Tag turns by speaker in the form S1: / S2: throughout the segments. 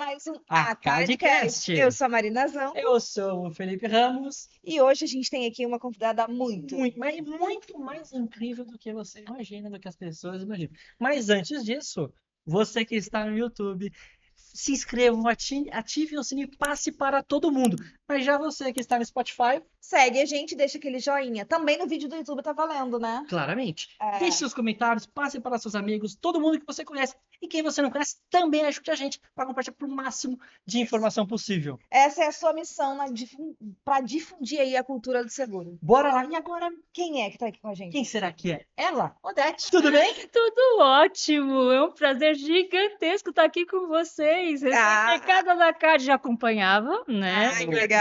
S1: mais um
S2: Acadcast.
S1: Eu sou a Marina Zão
S2: Eu sou o Felipe Ramos,
S1: e hoje a gente tem aqui uma convidada
S2: muito mais incrível do que você imagina, do que as pessoas imaginam. Mas antes disso, você que está no YouTube, se inscreva, ative o sininho, passe para todo mundo. Mas já você que está no Spotify,
S1: segue a gente, deixa aquele joinha. Também no vídeo do YouTube tá valendo, né?
S2: claramente,
S1: É,
S2: deixe seus comentários, passe para seus amigos, todo mundo que você conhece. E quem você não conhece, também ajude a gente para compartilhar o máximo de informação possível.
S1: essa é a sua missão para difundir aí a cultura do seguro.
S2: Bora lá, e agora?
S1: Quem é que tá aqui com a gente?
S2: Quem será que é? Ela, Odete, tudo bem?
S3: Tudo ótimo, é um prazer gigantesco estar aqui com vocês.
S1: Ah.
S3: Esse recado da CAD já acompanhava, né?
S1: Ai, que legal.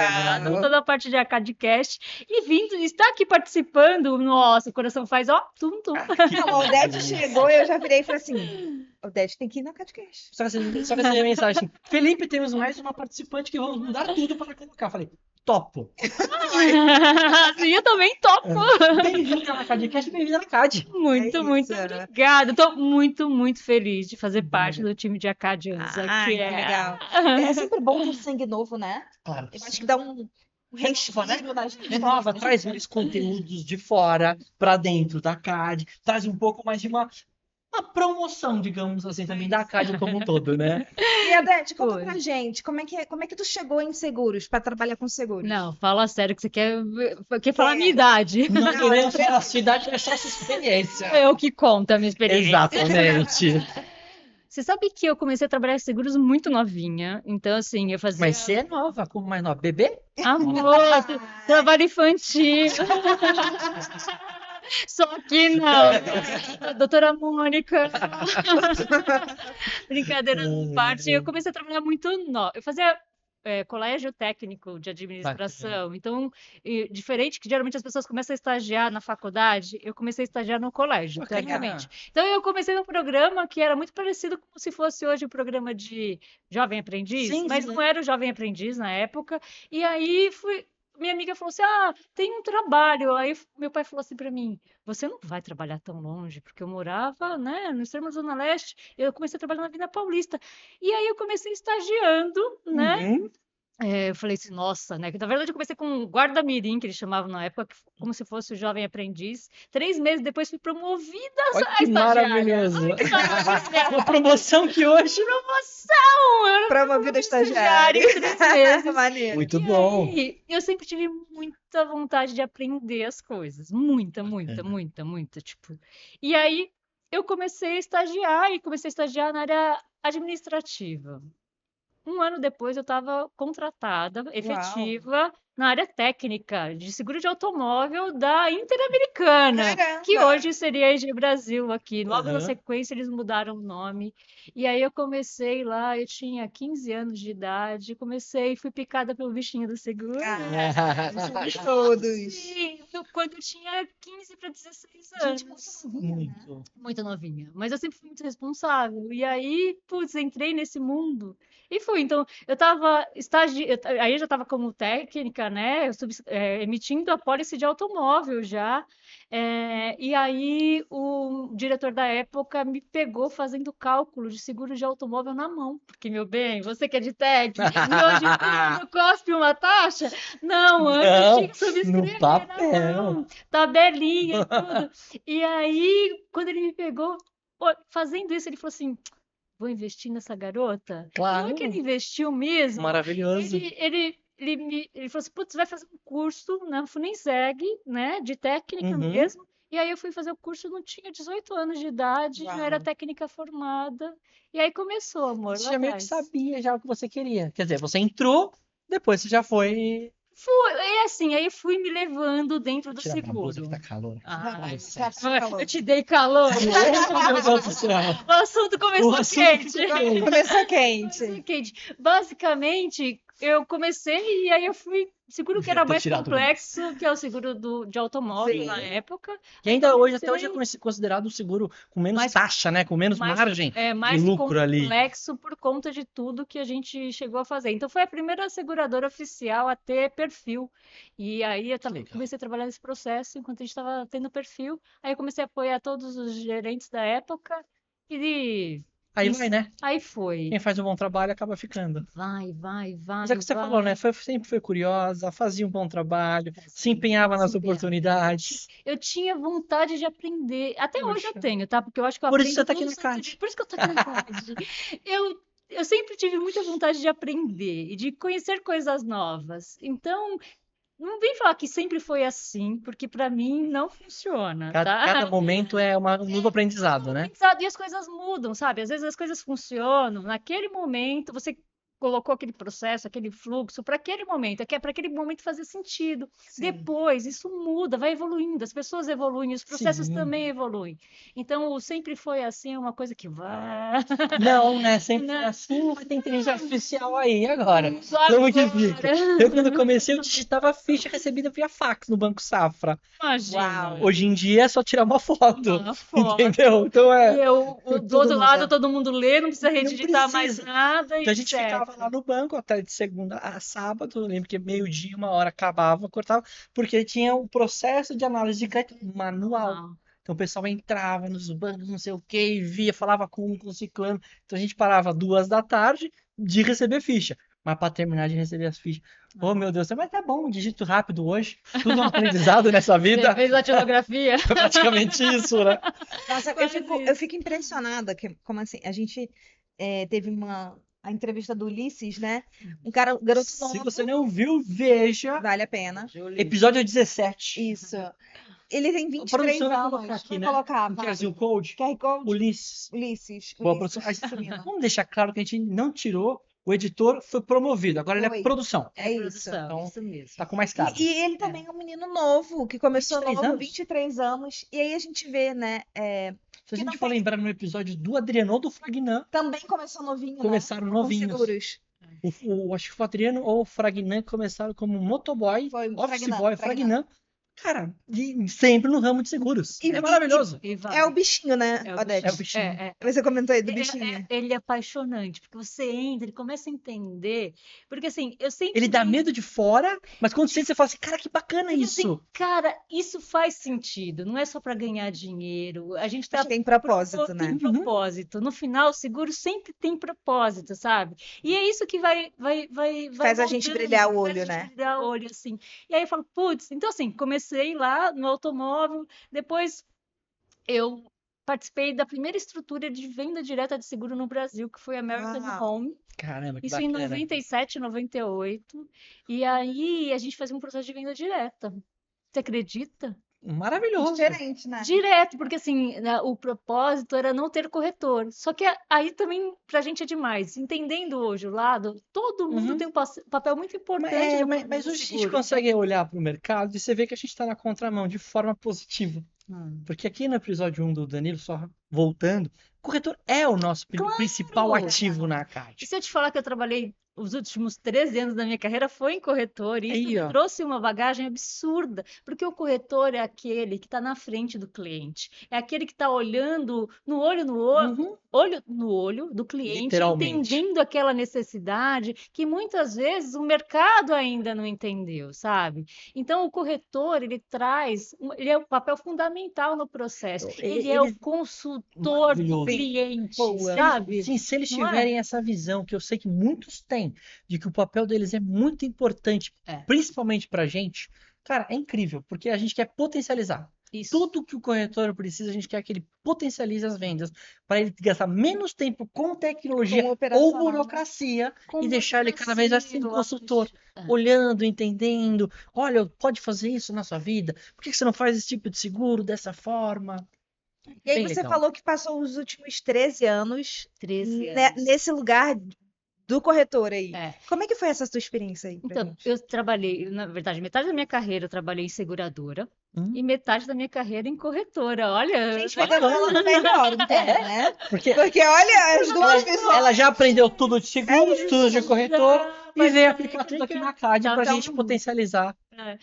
S3: Toda a parte de ACADcast e vindo, estar aqui participando, nossa, o coração faz ó, tum, tum.
S1: Não, a Odete chegou e eu já virei e falei assim: Odete tem que ir na Catcast.
S2: Só que essa mensagem. Felipe, temos mais uma participante que vamos mudar tudo para colocar. Falei, topo.
S3: Sim, eu também topo.
S2: Bem-vinda na CADcast, bem-vinda na CAD.
S3: Muito,
S1: É
S3: muito
S1: isso.
S3: obrigada. Estou muito, muito feliz de fazer parte do time de Acadianos.
S1: Ai,
S3: Que
S1: que
S3: é...
S1: legal. É sempre bom ter sangue novo, né?
S2: Claro.
S1: Eu acho que dá um
S2: Renova, né?
S1: respiro na gente.
S2: Renova, traz mais conteúdos de fora para dentro da CAD, traz um pouco mais de uma promoção, digamos assim, também da CAD como um todo, né?
S1: E Odete, conta
S3: Oi.
S1: pra gente, como é que tu chegou em seguros, para trabalhar com seguros?
S3: Não, fala sério que você quer falar a minha idade.
S2: Não queremos falar a sua idade, é só a sua experiência.
S3: É o que conta a minha experiência.
S2: Exatamente.
S3: Você sabe que eu comecei a trabalhar em seguros muito novinha, então assim, eu fazia...
S2: Mas você é nova, como mais nova? Bebê?
S3: Amor, trabalho infantil. Só que não. Doutora Mônica. Brincadeira à parte, eu comecei a trabalhar muito nova. Eu fazia colégio técnico de administração. Então, diferente que geralmente as pessoas começam a estagiar na faculdade, eu comecei a estagiar no colégio,
S2: Pô, que legal.
S3: teoricamente. Então, eu comecei num programa que era muito parecido com se fosse hoje o programa de jovem aprendiz,
S2: Sim,
S3: mas
S2: sim.
S3: não era o jovem aprendiz na época. E aí, minha amiga falou assim: ah, tem um trabalho. Aí meu pai falou assim para mim: você não vai trabalhar tão longe, porque eu morava, né, no extremo Zona Leste, eu comecei a trabalhar na Avenida Paulista. E aí eu comecei estagiando, né?
S2: Uhum.
S3: Eu falei assim, nossa, né? Que na verdade eu comecei com um guarda-mirim, que eles chamavam na época, como se fosse o jovem aprendiz. 3 meses depois fui promovida
S2: Olha
S3: a
S2: que
S3: estagiária.
S2: maravilhoso.
S3: Ai, que maravilha.
S2: Uma promoção que hoje...
S3: Promoção! Eu era
S1: Promovida
S3: estagiária
S1: estagiária.
S3: em 3 meses.
S1: Maneiro.
S2: Muito
S3: E
S2: bom.
S3: aí, eu sempre tive muita vontade de aprender as coisas. Muita, muita,
S2: Bacana.
S3: muita, muita, tipo. E aí, eu comecei a estagiar e comecei a estagiar na área administrativa. 1 ano depois eu estava contratada, efetiva, na área técnica de seguro de automóvel da Interamericana, que
S1: Caramba!
S3: hoje seria a EG Brasil aqui. Logo na
S2: Aham.
S3: sequência eles mudaram o nome. E aí eu comecei lá, eu tinha 15 anos de idade, fui picada pelo bichinho do seguro.
S1: Somos todos.
S3: Sim, quando eu tinha 15 para 16
S1: Gente,
S3: anos.
S1: muito novinha, né?
S2: Muito.
S3: Muito novinha, mas eu sempre fui muito responsável. E aí, putz, entrei nesse mundo e fui. Então, eu estava aí eu já estava como técnica, né? Emitindo a pólice de automóvel já. E aí o diretor da época me pegou fazendo cálculo de seguro de automóvel na mão. Porque, meu bem, você que é de técnico, e hoje tudo cospe uma taxa? Não, antes tinha que
S2: No
S3: subscrever na
S2: papel.
S3: mão, tabelinha e tudo. E aí, quando ele me pegou, fazendo isso, ele falou assim: vou investir nessa garota? Não é que ele
S2: Claro.
S3: investiu mesmo.
S2: Maravilhoso.
S3: Ele falou assim: putz, vai fazer um curso na Funenseg, né, de técnica
S2: Uhum.
S3: mesmo. E aí eu fui fazer o curso, não tinha 18 anos de idade, já era
S1: Uau.
S3: técnica formada. E aí começou, amor,
S2: Você
S3: lá
S2: já meio que
S3: atrás.
S2: sabia já o que você queria. Quer dizer, você entrou, depois você já foi...
S3: E assim, aí fui me levando dentro do
S2: Tirar minha blusa
S3: seguro.
S2: que tá calor.
S3: Ai,
S1: Tá com calor.
S3: eu te dei calor.
S2: Meu Deus do céu.
S3: O assunto começou
S2: O assunto
S3: quente.
S2: ficou quente.
S1: Começou quente.
S3: Kate, basicamente, eu comecei e aí eu fui. Seguro que
S2: Devia
S3: era
S2: ter
S3: mais
S2: tirado
S3: complexo, que é o seguro de automóvel
S1: Sim.
S3: na época.
S2: Que ainda hoje, até
S3: Comecei
S2: hoje, é considerado um seguro com menos
S3: mais,
S2: taxa, né? Com menos
S3: mais,
S2: margem de
S3: mais
S2: lucro ali.
S3: complexo por conta de tudo que a gente chegou a fazer. Então, foi a primeira seguradora oficial a ter perfil. E aí
S2: Que legal.
S3: comecei a trabalhar nesse processo enquanto a gente estava tendo perfil. Aí eu comecei a apoiar todos os gerentes da época e
S2: Aí
S3: Isso.
S2: vai, né?
S3: Aí foi.
S2: Quem faz um bom trabalho acaba ficando.
S3: Vai.
S2: Mas é o que você falou, né? Sempre foi curiosa, fazia um bom trabalho, se empenhava nas
S3: Se empenhava.
S2: oportunidades.
S3: Eu tinha vontade de aprender. Até hoje eu
S2: Poxa.
S3: tenho, tá? Porque eu acho que eu
S2: Por isso
S3: aprendo
S2: você tá aqui
S3: todo
S2: na
S3: santo
S2: CAD.
S3: dia. Por isso que eu tô aqui na CAD. Eu sempre tive muita vontade de aprender e de conhecer coisas novas. Então, não vem falar que sempre foi assim, porque pra mim não funciona,
S2: Cada
S3: tá?
S2: momento é um novo aprendizado, né?
S3: Aprendizado, e as coisas mudam, sabe? Às vezes as coisas funcionam. Naquele momento, você colocou aquele processo, aquele fluxo para aquele momento, é que é para aquele momento fazer sentido.
S1: Sim.
S3: Depois, isso muda, vai evoluindo, as pessoas evoluem, os processos
S2: Sim.
S3: também evoluem. Então, o sempre foi assim, é uma coisa que vai.
S2: Não, né? Sempre
S3: Né?
S2: foi assim, vai ter inteligência artificial aí agora.
S3: Só
S2: Como que
S3: agora.
S2: fica? Eu, quando comecei, eu digitava a ficha recebida via fax no Banco Safra.
S3: Imagina.
S1: Uau.
S2: Hoje em dia é só tirar uma foto.
S3: Uma foto.
S2: Entendeu? Então
S3: E do
S1: Tudo
S3: outro lado,
S1: muda.
S3: todo mundo lê, não precisa
S2: Não
S3: redigitar mais
S2: precisa.
S3: nada,
S2: Então a gente
S3: etc.
S2: ficava lá no banco até de segunda a sábado. Eu lembro que meio-dia, 1 hora acabava, cortava, porque tinha o processo de análise de crédito manual.
S3: Não.
S2: Então o pessoal entrava nos bancos, não sei o que, e via, falava com um, com o ciclano. Então a gente parava 2 da tarde de receber ficha. Mas para terminar de receber as fichas. Oh, meu Deus, mas tá bom, digito rápido hoje. Tudo é um aprendizado nessa vida.
S3: Você fez datilografia?
S2: É praticamente isso, né?
S1: Nossa, eu
S3: Quase
S1: fico,
S3: isso.
S1: eu fico impressionada, como assim, a gente teve a entrevista do Ulisses, né? Um garoto
S2: Se
S1: novo,
S2: você não viu, veja.
S1: vale a pena.
S2: Episódio 17.
S1: Isso. Ele tem
S2: A
S1: 23
S2: produção vai
S1: anos.
S2: colocar aqui,
S1: Vai
S2: né?
S1: colocar,
S2: Não
S1: vai.
S2: quer dizer o code?
S1: QR Code,
S2: Ulisses.
S1: Ulisses.
S2: Boa
S1: Ulisses,
S2: produção.
S1: sumindo.
S2: Vamos deixar claro que a gente não tirou, o editor foi promovido, agora ele é
S1: Foi.
S2: produção.
S1: É isso.
S3: Produção,
S2: Então,
S3: isso mesmo.
S2: Tá com mais cara.
S1: E ele também é um menino novo, que começou
S2: 23
S1: novo,
S2: anos?
S1: 23 anos. E aí a gente vê, né?
S2: Se a
S1: que
S2: gente
S1: não
S2: for
S1: tem-
S2: lembrar no episódio do Adriano ou do Fragnan,
S1: Também começou novinho,
S2: começaram
S1: né?
S2: novinhos.
S1: Com seguros.
S2: Acho que foi o Adriano ou o Fragnan que começaram como motoboy,
S1: Foi o
S2: office
S1: Fragnan,
S2: boy, Fragnan. Cara, sempre no ramo de seguros.
S1: E-
S2: É maravilhoso.
S3: E vai.
S1: É o bichinho, né,
S3: É o
S1: Odete?
S2: É o bichinho.
S1: Você comentou aí do bichinho.
S3: Ele é apaixonante, porque você entra, ele começa a entender. Porque assim, eu sempre.
S2: Ele dá medo de fora, mas quando você entra, você fala assim, cara, que bacana
S3: Porque,
S2: isso.
S3: assim, cara, isso faz sentido. Não é só para ganhar dinheiro. A gente tá
S1: Acho que tem propósito,
S3: tem
S1: né?
S3: propósito. No final, o seguro sempre tem propósito, sabe? E é isso que vai
S1: Faz a gente
S3: moldando,
S1: brilhar o
S3: faz
S1: olho,
S3: a gente
S1: né?
S3: brilhar o olho, assim. E aí eu falo, putz, então assim, comecei lá no automóvel, depois eu participei da primeira estrutura de venda direta de seguro no Brasil, que foi a American
S1: Uau.
S3: Home.
S2: Caramba, que
S3: Isso em
S2: bacana.
S3: 97, 98. E aí a gente fazia um processo de venda direta. Você acredita?
S2: Maravilhoso.
S1: Diferente, né?
S3: Direto, porque assim, o propósito era não ter corretor. Só que aí também pra gente é demais. Entendendo hoje o lado, todo mundo
S2: Uhum.
S3: tem um papel muito importante no
S2: Mas
S3: processo
S2: hoje
S3: de
S2: a gente
S3: seguro.
S2: consegue olhar para o mercado e você vê que a gente está na contramão de forma positiva. Porque aqui no episódio 1 do Danilo, só voltando, o corretor é o nosso principal ativo na
S3: E
S2: CAD.
S3: se eu te falar que eu trabalhei os últimos 13 anos da minha carreira foi em corretor, e isso
S2: Aí, ó.
S3: me trouxe uma bagagem absurda, porque o corretor é aquele que está na frente do cliente, é aquele que está olhando no olho
S2: Uhum.
S3: olho no olho do cliente,
S2: Literalmente.
S3: entendendo aquela necessidade que muitas vezes o mercado ainda não entendeu, sabe? Então o corretor, ele é o papel fundamental no processo. Ele é o consultor do
S2: Maravilhoso.
S3: cliente,
S1: Boa.
S3: sabe?
S2: Sim, se eles
S3: Não é?
S2: tiverem essa visão, que eu sei que muitos têm, de que o papel deles é muito importante,
S3: É.
S2: principalmente pra gente, cara, é incrível, porque a gente quer potencializar.
S3: Isso.
S2: Tudo que o corretor precisa, a gente quer que ele potencialize as vendas, para ele gastar menos tempo com tecnologia
S1: Com
S2: ou
S1: operacional.
S2: burocracia
S3: Com
S2: e deixar ele cada vez mais sendo
S3: burocracia,
S2: consultor, olhando, entendendo. Olha, pode fazer isso na sua vida? Por que você não faz esse tipo de seguro dessa forma?
S1: E aí
S2: Bem
S1: você
S2: legal.
S1: falou que passou os últimos 13 anos
S3: 13 anos.
S1: nesse lugar do corretor aí.
S3: É.
S1: Como é que foi essa sua experiência aí? pra
S3: Então,
S1: gente?
S3: eu trabalhei, na verdade, metade da minha carreira eu trabalhei em seguradora e
S2: Hum.
S3: metade da minha carreira em corretora. Olha,
S1: Gente, vai falando melhor, então, né?
S2: Porque
S1: Porque olha, as duas pessoas.
S2: ela já aprendeu tudo de seguros, tudo de corretor, e
S3: mas
S2: veio
S3: é
S2: aplicar tudo aqui
S3: que-
S2: na CAD
S3: Tá,
S2: pra
S3: tá
S2: gente
S3: um-
S2: potencializar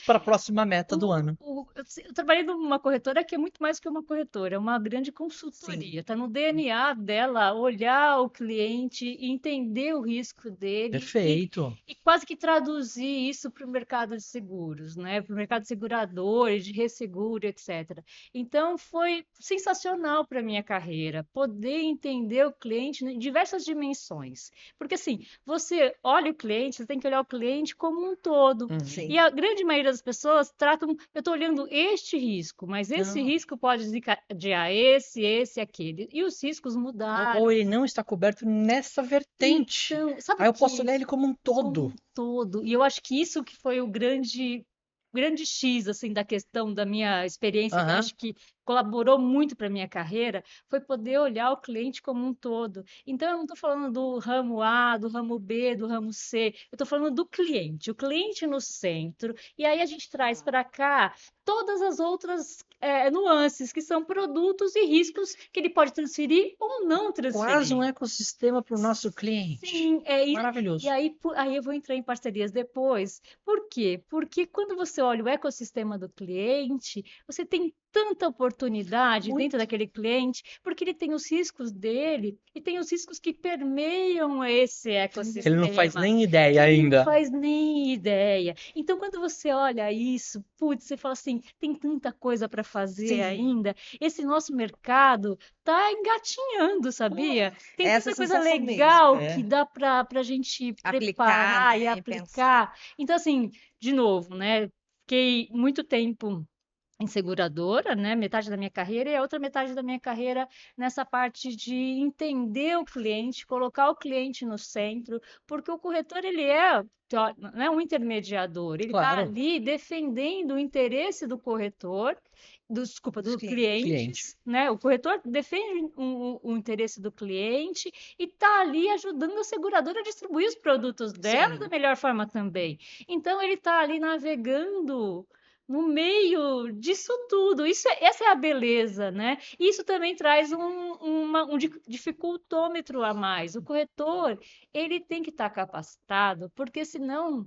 S2: para a próxima meta do ano.
S3: Eu trabalhei numa corretora que é muito mais que uma corretora, é uma grande consultoria. Está no DNA dela olhar o cliente, entender o risco dele
S2: Perfeito.
S3: e quase que traduzir isso para o mercado de seguros, né? Para o mercado de seguradores, de resseguro, etc. Então, foi sensacional para a minha carreira poder entender o cliente em diversas dimensões. Porque, assim, você olha o cliente, você tem que olhar o cliente como um todo.
S1: Sim.
S3: E a grande maioria das pessoas tratam, eu estou olhando este risco, mas esse
S2: Não.
S3: risco pode desencadear esse, aquele. E os riscos mudaram.
S2: Ou ele não está coberto nessa vertente.
S3: Então, sabe
S2: Aí eu
S3: que
S2: posso olhar ele como um todo.
S3: como um todo. E eu acho que isso que foi o grande X assim da questão da minha experiência, que eu
S2: Aham.
S3: acho que colaborou muito para minha carreira, foi poder olhar o cliente como um todo. Então eu não estou falando do ramo A, do ramo B, do ramo C, eu estou falando do cliente, o cliente no centro. E aí a gente traz para cá todas as outras nuances, que são produtos e riscos que ele pode transferir ou não
S2: Quase um
S3: transferir.
S2: ecossistema para o nosso cliente.
S3: Sim, é isso.
S2: Maravilhoso.
S3: E aí, aí eu vou entrar em parcerias depois. Por quê? Porque quando você olha o ecossistema do cliente, você tem tanta oportunidade
S2: Muito.
S3: dentro daquele cliente, porque ele tem os riscos dele e tem os riscos que permeiam esse ecossistema.
S2: Ele não faz nem ideia
S3: Que ele não
S2: ainda.
S3: faz nem ideia. Então, quando você olha isso, putz, você fala assim, tem tanta coisa para fazer
S1: Sim.
S3: ainda. Esse nosso mercado tá engatinhando, sabia? Tem
S1: Essa
S3: tanta coisa
S1: sensação mesmo.
S3: legal
S2: É.
S3: que dá para a gente
S1: Aplicar,
S3: preparar
S1: né,
S3: e
S1: e pensar.
S3: aplicar. Então, assim, de novo, né? Fiquei muito tempo em seguradora, né? Metade da minha carreira e a outra metade da minha carreira nessa parte de entender o cliente, colocar o cliente no centro, porque o corretor ele não é um intermediador, ele está
S2: Claro.
S3: ali defendendo o interesse do corretor, desculpa,
S1: Dos
S3: dos
S1: clientes.
S3: clientes, né? O corretor defende o interesse do cliente e está ali ajudando a seguradora a distribuir os produtos dela
S1: Sim.
S3: da melhor forma também. Então ele está ali navegando no meio disso tudo. Essa é a beleza, né? Isso também traz um dificultômetro a mais. O corretor, ele tem que estar capacitado, porque senão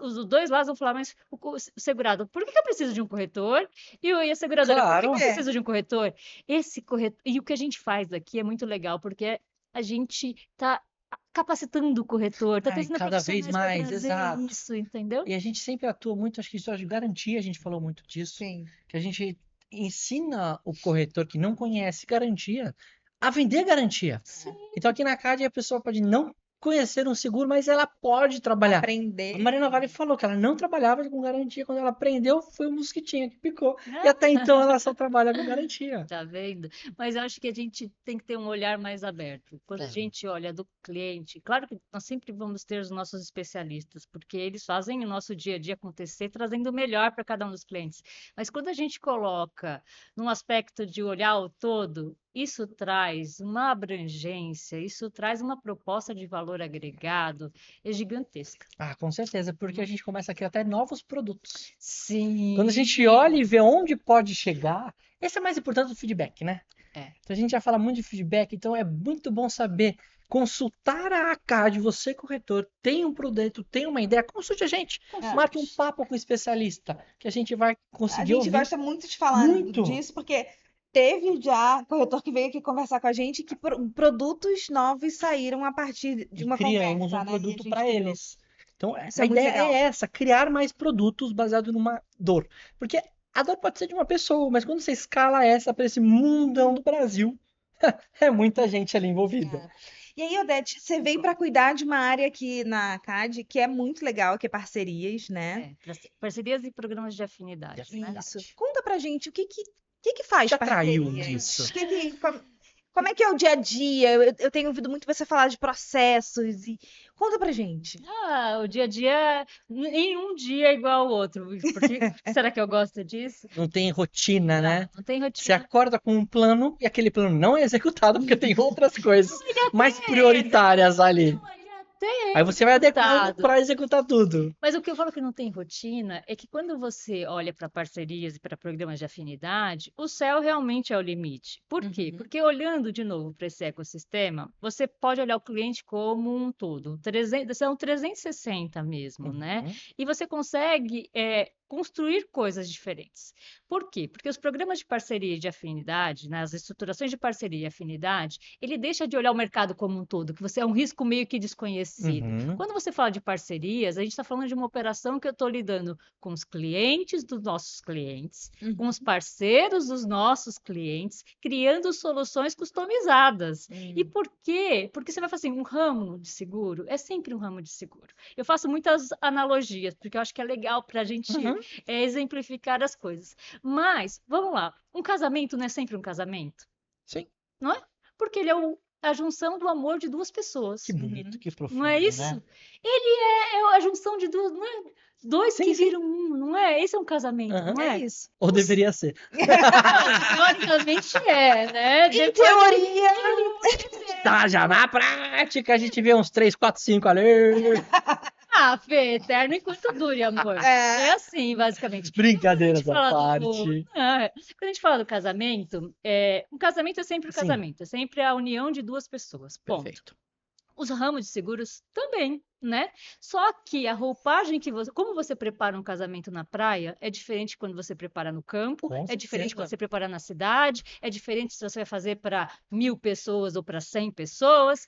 S3: os dois lados vão falar, mas o segurado, por que eu preciso de um corretor? E a seguradora, por que
S2: Claro.
S3: eu preciso de um corretor? Esse corretor, e o que a gente faz aqui é muito legal, porque a gente está capacitando o corretor, está
S2: Ai,
S3: trazendo
S2: cada vez
S3: profissionais para
S2: mais,
S3: trazer
S2: exato.
S3: isso, entendeu?
S2: E a gente sempre atua muito, acho que isso de garantia, a gente falou muito disso,
S1: Sim.
S2: que a gente ensina o corretor que não conhece garantia a vender garantia.
S3: Sim.
S2: Então aqui na CAD a pessoa pode não conhecer um seguro, mas ela pode trabalhar. A
S1: Aprender.
S2: Marina Vale falou que ela não trabalhava com garantia, quando ela aprendeu foi o mosquitinho que picou. E até então ela só trabalha com garantia.
S3: Tá vendo? Mas eu acho que a gente tem que ter um olhar mais aberto. Quando a
S2: Claro.
S3: gente olha do cliente, claro que nós sempre vamos ter os nossos especialistas, porque eles fazem o nosso dia a dia acontecer, trazendo o melhor para cada um dos clientes. Mas quando a gente coloca num aspecto de olhar o todo, isso traz uma abrangência, isso traz uma proposta de valor agregado, é gigantesca.
S2: Ah, com certeza, porque a gente começa a criar até novos produtos.
S3: Sim.
S2: Quando a gente olha e vê onde pode chegar, esse é mais importante do feedback, né?
S3: É.
S2: Então a gente já fala muito de feedback, então é muito bom saber consultar a ACAD, você corretor, tem um produto, tem uma ideia, consulte a gente. Marque um papo com o especialista, que a gente vai
S1: A
S2: conseguir
S1: gente
S2: ouvir.
S1: gosta muito de falar
S2: Muito.
S1: disso, porque teve já corretor que veio aqui conversar com a gente que produtos novos saíram a partir de uma
S2: Criamos
S1: conversa,
S2: um
S1: né?
S2: produto
S1: E a gente
S2: para
S1: criou.
S2: eles. Então,
S1: Isso
S2: a
S1: é muito
S2: ideia
S1: legal.
S2: é essa, criar mais produtos baseado numa dor. Porque a dor pode ser de uma pessoa, mas quando você escala essa para esse mundão do Brasil, é muita gente ali envolvida.
S1: É. E aí, Odete, você veio para cuidar de uma área aqui na CAD que é muito legal, que é parcerias, né?
S3: Parcerias e programas de afinidade, né?
S1: Isso. Conta pra gente o que faz
S2: Te atraiu
S1: parcerias?
S2: nisso?
S1: Como é que é o dia a dia? Eu tenho ouvido muito você falar de processos e conta pra gente.
S3: O dia a dia, em um dia é igual ao outro. Porque, será que eu gosto disso?
S2: Não tem rotina, né?
S3: Não tem
S2: Você
S3: rotina.
S2: acorda com um plano e aquele plano não é executado porque tem outras coisas mais prioritárias ali.
S3: Não, ele tem
S2: Aí você vai adequando
S3: resultado.
S2: para executar tudo.
S3: Mas o que eu falo que não tem rotina é que quando você olha para parcerias e para programas de afinidade, o céu realmente é o limite. Por quê?
S1: Uhum.
S3: Porque olhando de novo para esse ecossistema, você pode olhar o cliente como um todo. São 360 mesmo, né?
S2: Uhum.
S3: E você consegue construir coisas diferentes. Por quê? Porque os programas de parceria e de afinidade, né, as estruturações de parceria e afinidade, ele deixa de olhar o mercado como um todo, que você é um risco meio que desconhecido.
S2: Uhum.
S3: Quando você fala de parcerias, a gente está falando de uma operação que eu estou lidando com os clientes dos nossos clientes, com os parceiros dos nossos clientes, criando soluções customizadas. E por quê? Porque você vai fazer assim, um ramo de seguro é sempre um ramo de seguro. Eu faço muitas analogias, porque eu acho que é legal para a gente
S2: Uhum.
S3: exemplificar as coisas. Mas, vamos lá, um casamento não é sempre um casamento,
S2: Sim.
S3: não é? Porque ele é a junção do amor de duas pessoas.
S2: Que bonito, que profundo,
S3: Não é isso?
S2: né?
S3: Ele é a junção de duas, não é? Dois
S2: Sim,
S3: que
S2: sim.
S3: viram um, não é? Esse é um casamento,
S2: Aham.
S3: não
S1: É
S3: é?
S1: isso.
S2: Ou deveria ser.
S3: Teoricamente é, né?
S1: Em
S3: Depois
S1: teoria.
S2: Tá, já na prática a gente vê uns 3, 4, 5 ali.
S3: Ah, Fê, eterno enquanto dure, amor.
S1: É.
S3: É assim, basicamente.
S2: Brincadeiras à
S3: Fala do-
S2: parte.
S3: Quando a gente fala do casamento, um casamento é sempre o
S2: Sim.
S3: casamento, é sempre a união de duas pessoas. Ponto.
S2: Perfeito.
S3: Os ramos de seguros também, né? Só que a roupagem que você, como você prepara um casamento na praia, é diferente quando você prepara no campo,
S2: Com
S3: é diferente
S2: certeza.
S3: quando você prepara na cidade, é diferente se você vai fazer para 1.000 pessoas ou para 100 pessoas.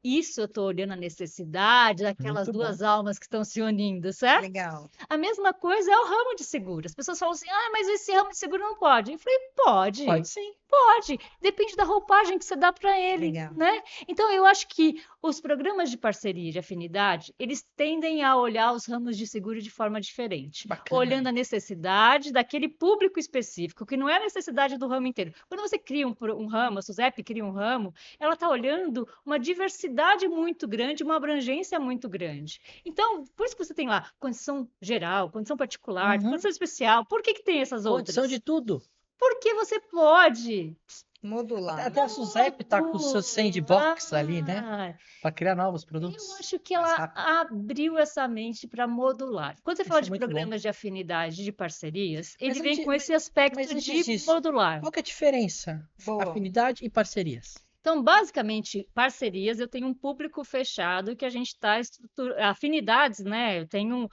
S3: Isso eu estou olhando a necessidade daquelas
S2: Muito bom.
S3: duas almas que estão se unindo, certo?
S1: Legal.
S3: A mesma coisa é o ramo de seguro. As pessoas falam assim: ah, mas esse ramo de seguro não pode. Eu falei: pode.
S2: Pode sim.
S3: Pode, depende da roupagem que você dá para ele,
S1: Legal.
S3: né? Então eu acho que os programas de parceria e de afinidade, eles tendem a olhar os ramos de seguro de forma diferente,
S2: Bacana.
S3: olhando a necessidade daquele público específico, que não é a necessidade do ramo inteiro. Quando você cria um ramo, a SUSEP cria um ramo, ela está olhando uma diversidade muito grande, uma abrangência muito grande. Então, por isso que você tem lá condição geral, condição particular,
S2: Uhum.
S3: condição especial. Por que tem essas outras?
S2: Condição de tudo.
S3: Porque você pode
S1: Modular.
S2: Até a SUSEP tá com o seu sandbox ali, né?
S3: modular.
S2: Para criar novos produtos.
S3: Eu acho que
S2: mais
S3: ela
S2: rápido.
S3: abriu essa mente para modular. Quando você
S2: Isso
S3: fala
S2: é
S3: de
S2: muito bom.
S3: programas de afinidade, de parcerias, ele
S2: Mas
S3: vem
S2: antes-
S3: com esse aspecto
S2: mas antes
S3: de
S2: disso,
S3: modular.
S2: Qual que é a diferença?
S1: Boa.
S2: Afinidade e parcerias.
S3: Então, basicamente, parcerias, eu tenho um público fechado que a gente está estruturando. Afinidades, né? Eu tenho.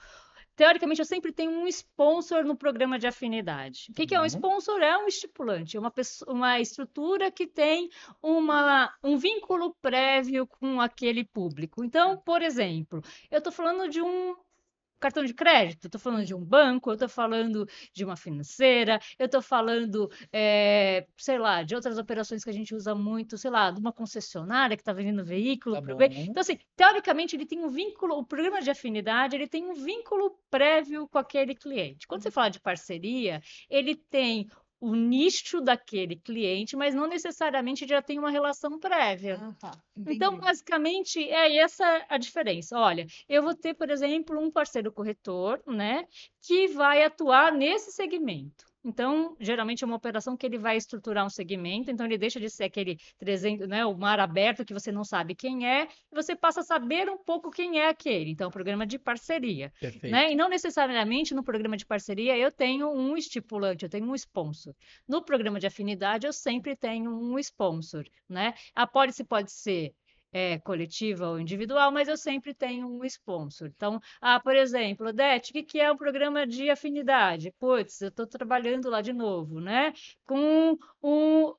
S3: Teoricamente, eu sempre tenho um sponsor no programa de afinidade. O que é um
S2: Uhum.
S3: sponsor? É um estipulante, é uma estrutura que tem um vínculo prévio com aquele público. Então, por exemplo, eu estou falando de um cartão de crédito, eu estou falando de um banco, eu estou falando de uma financeira, eu estou falando, sei lá, de outras operações que a gente usa muito, sei lá, de uma concessionária que está vendendo veículo.
S2: Tá
S3: pra
S2: bom.
S3: ver. Então, assim, teoricamente, ele tem um vínculo, o programa de afinidade, ele tem um vínculo prévio com aquele cliente. Quando você fala de parceria, ele tem o nicho daquele cliente, mas não necessariamente já tem uma relação prévia.
S1: Ah, tá.
S3: Então,
S1: Entendi.
S3: basicamente, é essa a diferença. Olha, eu vou ter, por exemplo, um parceiro corretor, né, que vai atuar nesse segmento. Então, geralmente é uma operação que ele vai estruturar um segmento, então ele deixa de ser aquele 300, né, o mar aberto que você não sabe quem é, e você passa a saber um pouco quem é aquele. Então, é um programa de parceria,
S2: Perfeito.
S3: né? E não necessariamente no programa de parceria eu tenho um estipulante, eu tenho um sponsor. No programa de afinidade eu sempre tenho um sponsor, né? A pólice pode ser coletiva ou individual, mas eu sempre tenho um sponsor. Então, por exemplo, Odete, o que é um programa de afinidade? Putz, eu estou trabalhando lá de novo, né? Com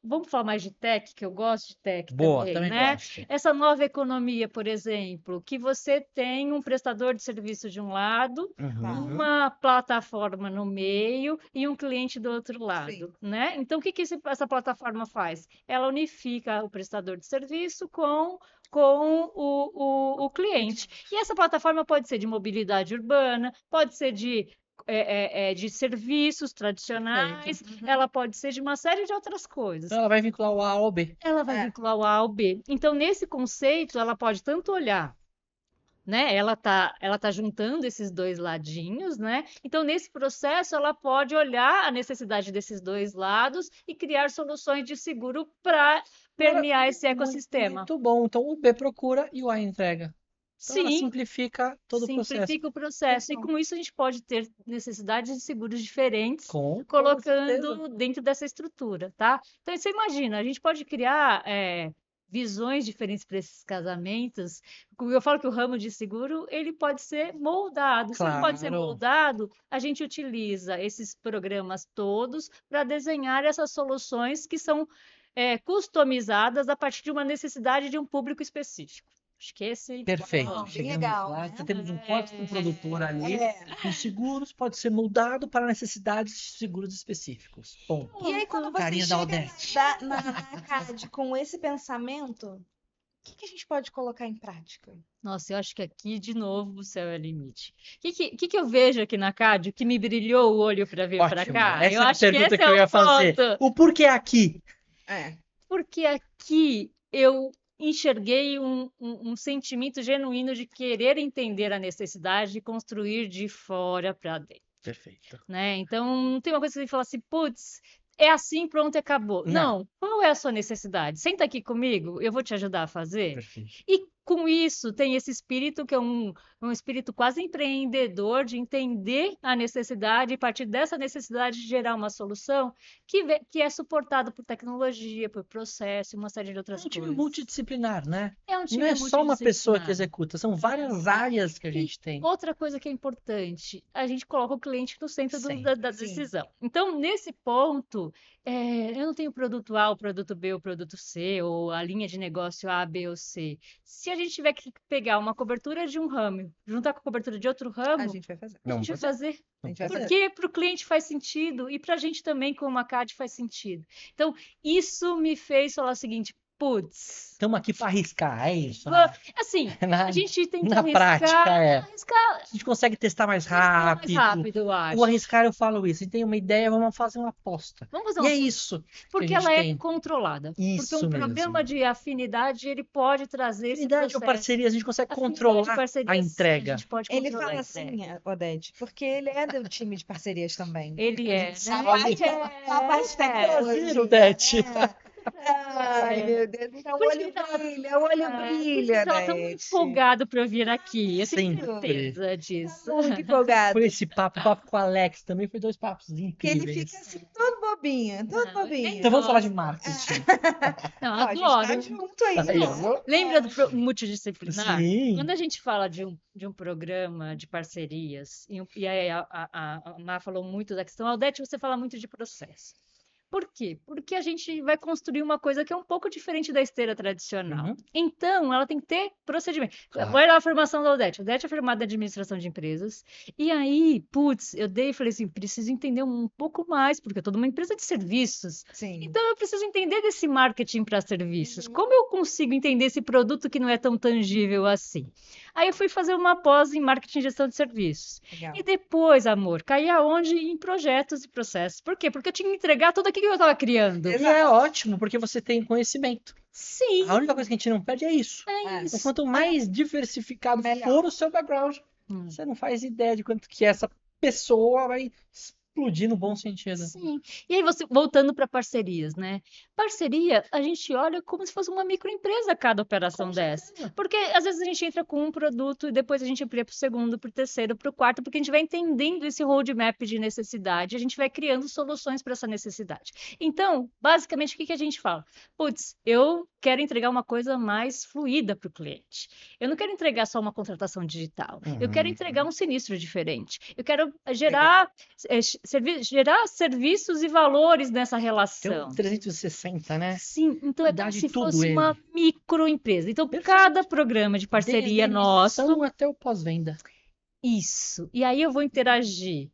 S3: vamos falar mais de tech, que eu gosto de tech
S2: Boa,
S3: também,
S2: também
S3: né?
S2: gosto.
S3: Essa nova economia, por exemplo, que você tem um prestador de serviço de um lado,
S2: Uhum.
S3: uma plataforma no meio e um cliente do outro lado, né? Então, o que essa plataforma faz? Ela unifica o prestador de serviço com o cliente. E essa plataforma pode ser de mobilidade urbana, pode ser de serviços tradicionais, ela pode ser de uma série de outras coisas.
S2: Então ela vai vincular o A ao B.
S3: Ela vai vincular o A ao B. Então, nesse conceito, ela pode tanto olhar, né? Ela tá juntando esses dois ladinhos, né? Então, nesse processo, ela pode olhar a necessidade desses dois lados e criar soluções de seguro para permear esse ecossistema.
S2: Muito bom. Então o B procura e o A entrega. Então ela
S3: Sim,
S2: simplifica todo o processo.
S3: simplifica o processo. E
S1: Legal.
S3: com isso a gente pode ter necessidades de seguros diferentes,
S2: Com certeza.
S3: colocando dentro dessa estrutura, tá? Então você imagina, a gente pode criar visões diferentes para esses casamentos. Eu falo que o ramo de seguro, ele pode ser moldado. Se ele pode ser
S2: Claro.
S3: moldado, a gente utiliza esses programas todos para desenhar essas soluções que são customizadas a partir de uma necessidade de um público específico. Acho que esse
S2: Perfeito.
S1: Uau, bem
S2: Chegamos
S1: legal,
S2: lá.
S1: né?
S2: Então, temos um corte com o produtor ali.
S1: É.
S2: Os seguros pode ser moldado para necessidades de seguros específicos. Bom,
S1: E aí, quando você
S2: carinha da
S1: chega
S2: Odete.
S1: na CAD com esse pensamento, o que a gente pode colocar em prática?
S3: Nossa, eu acho que aqui, de novo, o céu é o limite. O que eu vejo aqui na CAD que me brilhou o olho para vir para
S2: Ótimo.
S3: cá?
S2: Essa
S3: Eu
S2: é a
S3: acho que
S2: pergunta
S3: esse
S2: que
S3: é
S2: eu
S3: o
S2: ia fazer.
S3: ponto.
S2: O porquê aqui?
S1: É.
S3: Porque aqui eu enxerguei um sentimento genuíno de querer entender a necessidade e construir de fora para dentro,
S2: Perfeito.
S3: né? Então, não tem uma coisa que você fala assim, putz, é assim, pronto, e acabou.
S2: Não.
S3: Não, qual é a sua necessidade? Senta aqui comigo, eu vou te ajudar a fazer.
S2: Perfeito.
S3: E com isso tem esse espírito que é um espírito quase empreendedor de entender a necessidade e a partir dessa necessidade de gerar uma solução que é suportada por tecnologia, por processo e uma série de
S2: É
S3: outras
S2: um time
S3: coisas.
S2: multidisciplinar, né?
S3: É um
S2: Não
S3: time
S2: é só uma pessoa que
S3: multidisciplinar.
S2: executa, são várias áreas que a gente tem.
S3: Outra coisa que é importante, a gente coloca o cliente no centro da
S1: Sim.
S3: decisão. Então, nesse ponto, eu não tenho produto A, o produto B, o produto C, ou a linha de negócio A, B ou C. Se a gente tiver que pegar uma cobertura de um ramo, juntar com a cobertura de outro
S1: A
S3: ramo,
S1: gente vai fazer.
S3: a gente vai fazer.
S1: A gente vai fazer.
S3: Porque para o cliente faz sentido e para a gente também, como a CAD, faz sentido. Então, isso me fez falar o seguinte, putz,
S2: Estamos aqui para arriscar, é isso.
S3: assim,
S2: Na,
S3: a gente tem que
S2: na prática,
S3: arriscar
S2: a gente consegue testar mais
S3: mais
S2: rápido.
S3: rápido, eu acho.
S2: O arriscar, eu falo isso. Se tem uma ideia, vamos fazer uma aposta.
S3: Vamos fazer
S2: E
S3: uma
S2: é isso.
S3: porque
S2: que a gente
S3: ela é
S2: tem.
S3: controlada. Porque
S2: Isso
S3: um
S2: mesmo.
S3: programa de afinidade, ele pode trazer esse
S2: Afinidade ou
S3: processo.
S2: parceria, a gente consegue
S3: Afinidade,
S2: controlar
S3: parcerias,
S2: a entrega.
S3: A gente pode
S1: Ele
S3: controlar
S1: fala
S3: a entrega.
S1: assim, Odete, porque ele é do time de parcerias também.
S3: Ele é,
S1: A
S3: né?
S1: parte, a parte tecnológica.
S2: Odete.
S1: Ai, meu Deus. Então, o
S3: Por isso
S1: olho
S3: que tava-
S1: brilha, o olho
S3: Por isso
S1: brilha,
S3: que eu tava tão
S1: Odete.
S3: empolgado para eu vir aqui. Eu tenho
S2: Sempre.
S3: certeza disso.
S1: Tá muito empolgado.
S2: Foi esse papo, o papo com o Alex também foi 2 papos
S1: Que ele
S2: incríveis.
S1: fica assim, todo bobinho, todo
S3: Não,
S1: bobinho.
S2: Então vamos falar de marketing.
S3: Não,
S1: Ó, a gente
S3: adoro.
S1: tá junto aí,
S2: Aí,
S1: ó.
S2: ó.
S3: Lembra do multidisciplinar?
S2: Sim.
S3: Quando a gente fala de um programa de parcerias, e aí a Má falou muito da questão, Aldete, você fala muito de processo. Por quê? Porque a gente vai construir uma coisa que é um pouco diferente da esteira tradicional.
S2: Uhum.
S3: Então, ela tem que ter procedimento.
S2: Claro.
S3: Vai lá a formação da Odete. A Odete é formada em administração de empresas. E aí, putz, eu dei e falei assim, preciso entender um pouco mais, porque eu estou numa empresa de serviços.
S1: Sim.
S3: Então, eu preciso entender desse marketing para serviços.
S1: Uhum.
S3: Como eu consigo entender esse produto que não é tão tangível assim? Aí eu fui fazer uma pós em marketing e gestão de serviços.
S1: Legal.
S3: E depois, amor, caí aonde? Em projetos e processos. Por quê? Porque eu tinha que entregar tudo aquilo que eu estava criando.
S2: E é ótimo, porque você tem conhecimento.
S3: Sim,
S2: A única coisa que a gente não perde é isso.
S1: É.
S3: isso.
S2: Quanto mais diversificado
S1: Melhor.
S2: for o seu background, você não faz ideia de quanto que essa pessoa vai explodir no bom sentido.
S3: Sim. E aí, você, voltando para parcerias, né? Parceria, a gente olha como se fosse uma microempresa cada operação
S2: Com
S3: dessa.
S2: certeza.
S3: Porque às vezes a gente entra com um produto e depois a gente amplia para o segundo, para o terceiro, para o quarto, porque a gente vai entendendo esse roadmap de necessidade, a gente vai criando soluções para essa necessidade. Então, basicamente, o que a gente fala? Putz, eu quero entregar uma coisa mais fluida para o cliente. Eu não quero entregar só uma contratação digital. Eu quero entregar um sinistro diferente. Eu quero gerar serviços e valores nessa
S2: Tem
S3: relação.
S2: um 360, né?
S3: Sim, então é
S2: Cuidar
S3: como
S2: de
S3: se
S2: tudo
S3: fosse
S2: ele.
S3: uma microempresa. Então,
S2: Perfeito.
S3: cada programa de parceria
S2: Desde a
S3: nosso,
S2: emissão até o pós-venda.
S3: isso. E aí eu vou interagir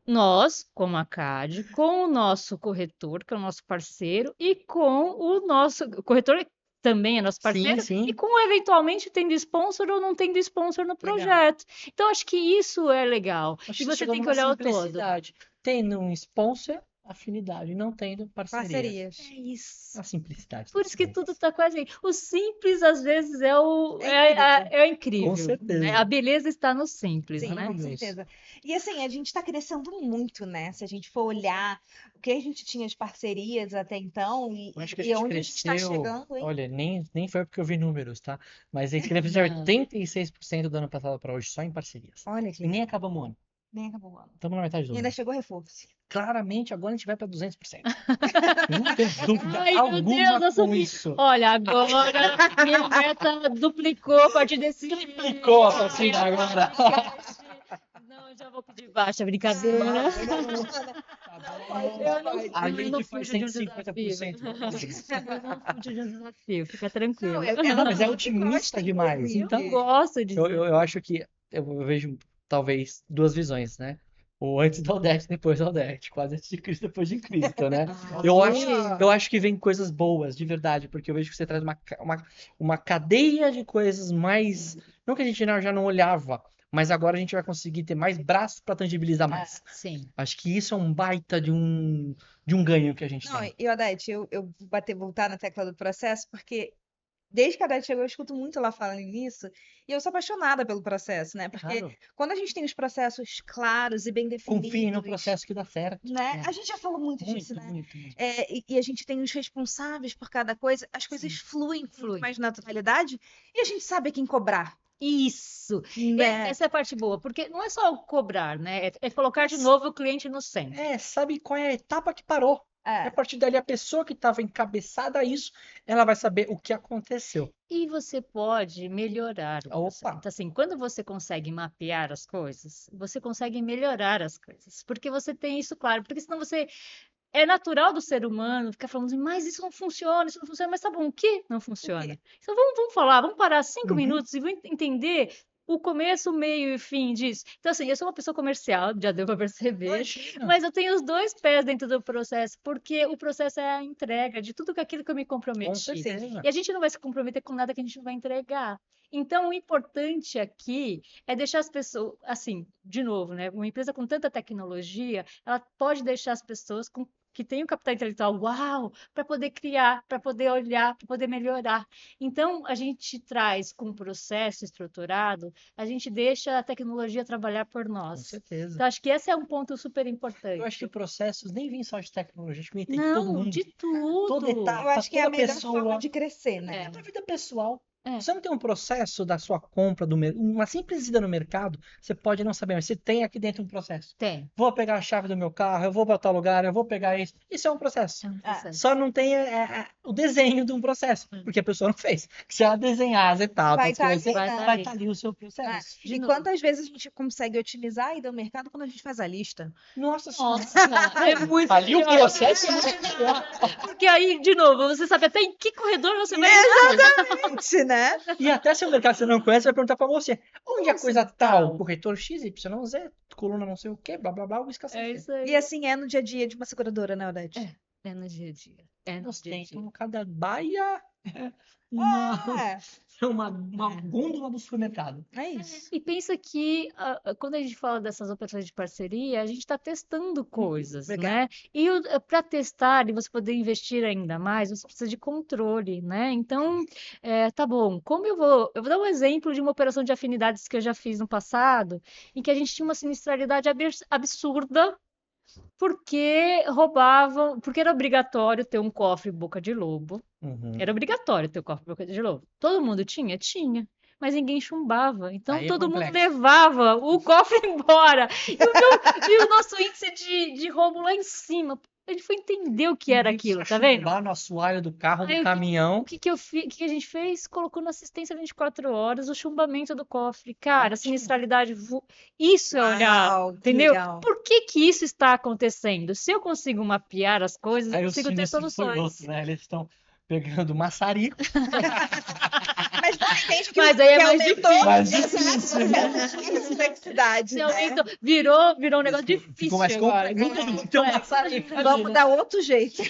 S3: nós, como a CAD, com o nosso corretor, que é o nosso parceiro, e com o nosso o corretor também é nosso parceiro,
S2: Sim, sim.
S3: e com eventualmente tendo sponsor ou não tendo sponsor no projeto. Então, acho que isso é legal.
S2: Acho
S3: E
S2: que
S3: você
S2: chegou
S3: tem que
S2: numa
S3: olhar o todo.
S2: simplicidade. Tendo um sponsor, afinidade, não tendo parceria.
S1: Parcerias.
S3: É isso.
S2: A simplicidade.
S3: Por
S2: das
S3: isso que
S2: coisas.
S3: tudo está quase aí. O simples, às vezes, é incrível.
S2: Com certeza.
S3: Né? A beleza está no simples,
S1: Sim,
S3: né?
S1: com
S2: Maravilhoso.
S1: certeza. E assim, a gente está crescendo muito, né? Se a gente for olhar o que a gente tinha de parcerias até então
S2: Eu acho que a
S1: e
S2: gente
S1: onde a gente está
S2: cresceu.
S1: chegando, hein?
S2: Olha, nem foi porque eu vi números, tá? Mas a gente cresceu
S3: Não.
S2: 86% do ano passado para hoje, só em parcerias.
S1: Olha que
S2: E nem
S1: legal.
S2: acabamos o ano.
S1: Nem acabou o ano.
S2: Estamos na metade
S1: E
S2: do
S1: ainda
S2: ano.
S1: chegou reforço.
S2: Claramente, agora a gente vai para 200%. Não tem dúvida
S3: Ai, meu Deus,
S2: alguma
S3: eu
S2: com
S3: subi.
S2: isso.
S3: Olha, agora minha meta duplicou a partir desse.
S2: Triplicou a partir de agora.
S3: Não, eu já vou pedir baixa, brincadeira. Eu não,
S2: A
S3: eu
S2: gente
S3: não
S2: foi
S3: fujo de um
S2: 150%.
S3: desafio. Eu não fujo de um desafio, fica tranquilo.
S2: Não, mas é
S1: muito
S2: otimista
S1: gosta,
S2: demais.
S1: inclusive.
S2: Então,
S3: Eu gosto de
S2: eu acho que eu vejo talvez duas visões, né? O antes da Odete, depois da Odete. Quase antes de Cristo, depois de Cristo, né? Eu acho que vem coisas boas, de verdade, porque eu vejo que você traz uma cadeia de coisas mais. Não que a gente já não olhava, mas agora a gente vai conseguir ter mais braços para tangibilizar mais.
S3: Sim.
S2: Acho que isso é um baita de um ganho que a gente
S1: Não,
S2: tem.
S1: e Odete, eu vou voltar na tecla do processo, porque desde que a Odete chegou, eu escuto muito ela falando nisso, e eu sou apaixonada pelo processo, né? Porque
S2: Claro,
S1: quando a gente tem os processos claros e bem
S2: confie no
S1: definidos,
S2: processo que dá certo.
S1: né? A gente já falou muito disso,
S2: Muito,
S1: né?
S2: muito.
S1: E a gente tem os responsáveis por cada coisa, as coisas fluem com
S3: Flui.
S1: muito mais naturalidade, e a gente sabe a quem cobrar,
S3: Isso.
S1: né?
S3: Essa é a parte boa, porque não é só o cobrar, né? É colocar de novo o cliente no centro.
S2: Sabe qual é a etapa que parou? E a
S1: É,
S2: partir dali, a pessoa que estava encabeçada a isso, ela vai saber o que aconteceu.
S3: E você pode melhorar o processo.
S2: Opa!
S3: Então, assim, quando você consegue mapear as coisas, você consegue melhorar as coisas, porque você tem isso claro, porque senão você é natural do ser humano ficar falando assim, mas isso não funciona, mas tá bom, o que não funciona? Então vamos falar, vamos parar 5
S2: Uhum.
S3: minutos e vamos entender o começo, o meio e o fim disso. Então, assim, eu sou uma pessoa comercial, já deu para perceber,
S2: Imagina.
S3: mas eu tenho os dois pés dentro do processo, porque o processo é a entrega de tudo aquilo que eu me
S2: Com
S3: comprometi.
S2: certeza.
S3: E a gente não vai se comprometer com nada que a gente não vai entregar. Então, o importante aqui é deixar as pessoas, assim, de novo, né? Uma empresa com tanta tecnologia, ela pode deixar as pessoas que têm o capital intelectual, uau, para poder criar, para poder olhar, para poder melhorar. Então, a gente traz com um processo estruturado, a gente deixa a tecnologia trabalhar por
S2: Com
S3: nós.
S2: certeza.
S3: Então, acho que esse é um ponto super importante.
S2: Eu acho que processos nem vêm só de tecnologia, acho que tem todo
S3: Não,
S2: mundo.
S3: de tudo.
S2: Toda etapa,
S1: eu acho que é a
S2: toda
S1: melhor
S2: pessoa.
S1: forma de crescer, né?
S2: É, tua vida pessoal.
S3: É.
S2: Você não tem um processo da sua compra, uma simples ida no mercado, você pode não saber, mas você tem aqui dentro um processo.
S3: Tem.
S2: Vou pegar a chave do meu carro, eu vou para tal lugar, eu vou pegar isso. Isso é um processo.
S3: É um processo.
S2: Só não tem o desenho de um processo, porque a pessoa não fez. Se ela desenhar as etapas,
S1: Vai tá ali,
S3: né?
S2: vai estar ali o seu processo.
S3: De
S1: E
S3: novo.
S1: quantas vezes a gente consegue otimizar a ida ao mercado quando a gente faz a lista?
S2: Nossa Senhora.
S3: Nossa, é muito
S2: Ali o
S3: melhor.
S2: processo é muito melhor.
S3: Porque aí, de novo, você sabe até em que corredor você vai
S1: Gente, né?
S2: E até se o mercado você não conhece, vai perguntar para você: onde é
S1: Nossa,
S2: coisa tal? Corretor XYZ, coluna não sei o quê, blá blá blá, o escassez.
S3: É isso aí.
S1: E assim é no dia a dia de uma seguradora, né, Odete?
S3: É no dia a dia. É no
S2: Gostei.
S3: dia a dia.
S2: Então, cada baia é uma gôndola do supermercado.
S1: É isso.
S3: E pensa que quando a gente fala dessas operações de parceria, a gente está testando coisas,
S1: legal.
S3: né? E para testar e você poder investir ainda mais, você precisa de controle, né? Então, tá bom. Como eu vou dar um exemplo de uma operação de afinidades que eu já fiz no passado, em que a gente tinha uma sinistralidade absurda, porque roubavam, porque era obrigatório ter um cofre boca de lobo.
S2: Uhum.
S3: Era obrigatório ter o cofre boca de lobo. Todo mundo tinha? Tinha. Mas ninguém chumbava. Então
S2: Aí é
S3: todo mundo
S2: complexo.
S3: levava o cofre embora. E o nosso índice de roubo lá em cima. A gente foi entender o que era aquilo, tá vendo?
S2: Lá no assoalho do carro,
S3: Aí,
S2: do caminhão.
S3: O que a gente fez? Colocou na assistência 24 horas o chumbamento do cofre. Cara, a sinistralidade. Isso é olhar.
S1: Uau, que
S3: Entendeu?
S1: legal.
S3: Por que isso está acontecendo? Se eu consigo mapear as coisas, eu
S2: Aí o
S3: consigo ter
S2: sinistro foi
S3: soluções.
S2: outro, né? Eles estão pegando maçarico.
S1: Mas você entende que
S3: Mas aí é mais
S1: aumentou
S2: Mais
S1: essa
S2: difícil, né?
S1: complexidade,
S3: Se
S1: né?
S3: aumentou, virou um negócio difícil
S2: Ficou mais
S3: agora.
S2: complexo. Tem um maçarico ali,
S1: Vamos
S2: né?
S1: dar outro jeito.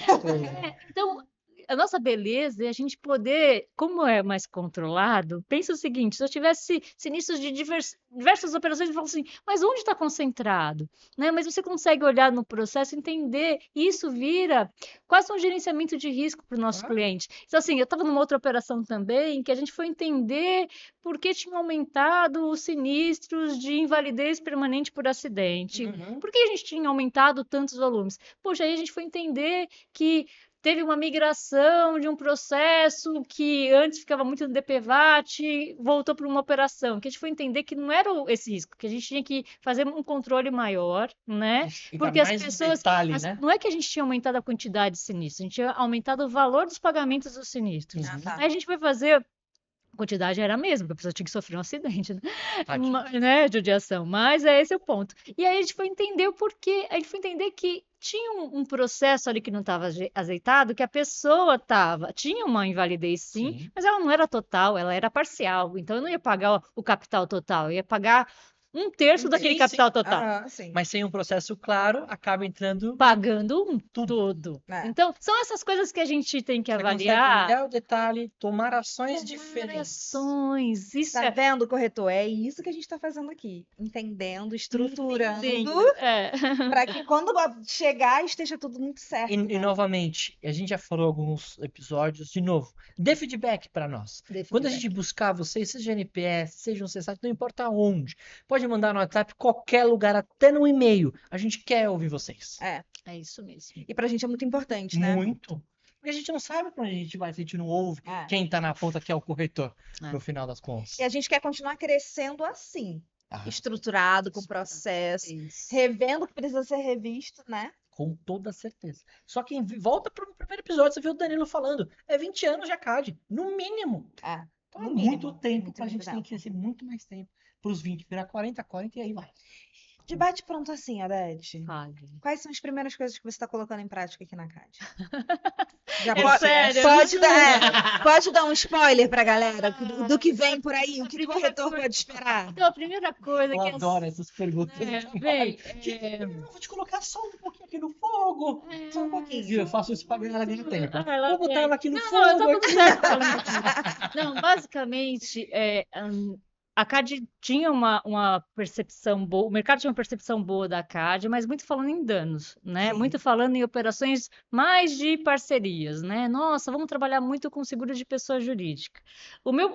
S3: Então, a nossa beleza é a gente poder, como é mais controlado, pensa o seguinte, se eu tivesse sinistros de diversas operações, eu falo assim, mas onde está concentrado? Né? Mas você consegue olhar no processo, entender, e isso vira quase um gerenciamento de risco para o nosso
S2: Claro.
S3: cliente. Então, assim, eu estava numa outra operação também, que a gente foi entender por que tinha aumentado os sinistros de invalidez permanente por acidente.
S2: Uhum.
S3: Por que a gente tinha aumentado tantos volumes? Poxa, aí a gente foi entender que teve uma migração de um processo que antes ficava muito no DPVAT, voltou para uma operação, que a gente foi entender que não era esse risco, que a gente tinha que fazer um controle maior, né?
S2: E dá
S3: Porque as
S2: mais
S3: pessoas,
S2: detalhe, né?
S3: não é que a gente tinha aumentado a quantidade de sinistros, a gente tinha aumentado o valor dos pagamentos dos sinistros.
S1: Ah, tá.
S3: Aí a gente foi fazer a quantidade era a mesma, porque a pessoa tinha que sofrer um acidente, né?
S2: Tadinho.
S3: Né, judiação. Mas é esse o ponto. E aí a gente foi entender o porquê. A gente foi entender que tinha um processo ali que não estava azeitado, que a pessoa tinha uma invalidez sim,
S2: Sim.
S3: mas ela não era total, ela era parcial. Então eu não ia pagar o capital total, eu ia pagar um terço daquele
S2: Sim,
S3: capital total.
S1: Aham, sim.
S2: Mas sem um processo claro, acaba entrando
S3: Pagando
S2: tudo.
S3: tudo.
S1: É.
S3: Então, são essas coisas que a gente tem que
S2: Você consegue
S3: avaliar.
S2: olhar o detalhe, tomar ações diferentes.
S3: Ações, isso
S1: Tá
S3: é
S1: vendo, corretor? É isso que a gente tá fazendo aqui. Entendendo, estruturando,
S3: entendendo. É.
S1: para que quando chegar esteja tudo muito certo.
S2: E novamente, a gente já falou alguns episódios, de novo, dê feedback para nós. Quando a gente buscar vocês, seja NPS, seja um CSAT, não importa onde, pode mandar no WhatsApp, qualquer lugar, até no e-mail. A gente quer ouvir vocês.
S3: É isso mesmo.
S1: E pra gente é muito importante, né?
S2: Muito. Porque a gente não sabe pra onde a gente vai se a gente não ouve
S1: É.
S2: quem tá na ponta que é o corretor,
S3: É.
S2: no final das contas.
S1: E a gente quer continuar crescendo assim,
S2: Ah,
S1: estruturado, com processo,
S3: Isso.
S1: revendo o que precisa ser revisto, né?
S2: com toda certeza. Só que volta pro primeiro episódio, você viu o Danilo falando, é 20 anos de ACAD, no mínimo.
S1: É.
S2: Então é
S1: No
S2: muito
S1: mínimo,
S2: tempo
S1: muito,
S2: pra
S1: muito
S2: gente ter
S1: tempo.
S2: que crescer muito mais tempo. Pros 20, virar 40, 40 e aí vai.
S1: Debate pronto assim, Adete.
S3: Fale.
S1: Quais são as primeiras coisas que você está colocando em prática aqui na CAD? Já
S3: É sério?
S1: pode dar um spoiler pra galera do que vem por aí, o que o
S3: primeira
S1: corretor
S3: coisa-
S1: pode esperar?
S3: Então, a primeira coisa
S2: Eu
S3: que
S2: adoro essas perguntas.
S3: bem,
S2: Eu vou te colocar só um pouquinho aqui no fogo. Só um pouquinho. Eu faço isso pra galera ganhar tempo.
S3: lá
S2: Vou botar
S3: vem.
S2: ela aqui no
S3: Não,
S2: fogo.
S3: tá tudo certo falando aqui. Não, basicamente, a CAD tinha uma percepção boa, o mercado tinha uma percepção boa da CAD, mas muito falando em danos, né?
S1: Sim.
S3: Muito falando em operações mais de parcerias, né? Nossa, vamos trabalhar muito com seguro de pessoa jurídica.